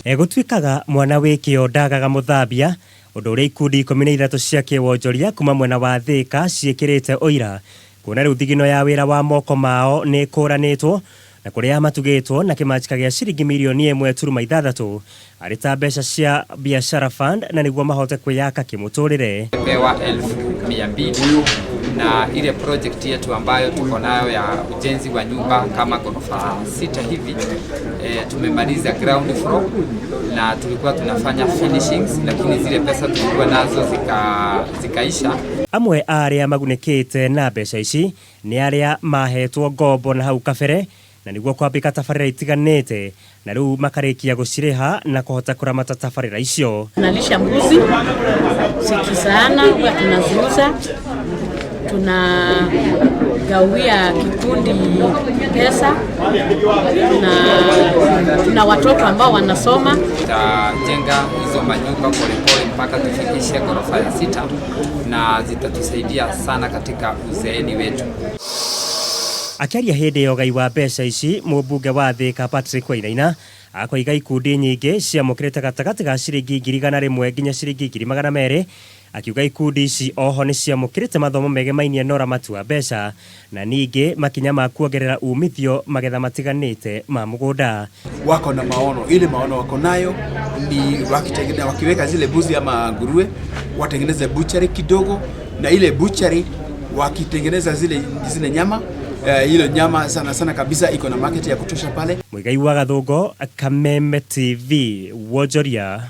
Gũtuĩkaga mwana wĩkĩo ndagaga mũthambia ũndũ ũrĩa ikundi 13 cia kĩwonjoria kuuma mwena wa Thika ciĩkĩrĩte ũira kuona rĩu thigino ya wĩra wa moko mao nĩ kũranĩtwo na kũrĩa matugĩtwo na kĩmanjĩka gĩa ciringi mirioni 1.6 arĩ ta mbeca cia Biashara Fund na niguo mahote kwĩyaka kĩmũtũrĩre. Pewa 1200 na ile project yetu ambayo tuko nayo ya ujenzi wa nyumba kama ghorofa 6 hivi tumemaliza ground floor na tulikuwa tunafanya finishings, lakini zile pesa tulikuwa nazo zikaisha. Amwe Aria magunikite na mbeca ici ni aria mahetwo ngombo na hau kabere na niguo kwambika tabarira itiganite na riu makarikia guciriha na kuhota kuramata tabarira icio. Tunalisha mbuzi sikisana huwa tunaziuza, tunagawia kikundi pesa, tuna watoto ambao wanasoma. Tutajenga hizo manyumba polepole mpaka tufikishe ghorofa ya 6 na zitatusaidia sana katika uzeeni wetu. Akiaria hĩndĩ ya ũgai wa mbeca ici, mũmbunge wa Thika Patrick Wainaina akoiga ikundi nyingĩ ciamũkĩrĩte gatagatĩ ga ciringi 100 nginya ciringi 200, akiuga ikundi ici oho nĩ ciamũkĩrĩte mathomo megemainie na ũramati wa mbeca na ningĩ makinya ma kuongerera umithio magetha matiganĩte ma mũgũnda. Wako na maono, ile maono wako nayo ni wakiweka zile buzi ama nguruwe watengeneze butchery kidogo, na ile butchery wakitengeneza zile nyama ile nyama sana kabisa iko na market ya kutosha pale. Muigai wa Gathungo, Kameme TV, Wonjoria.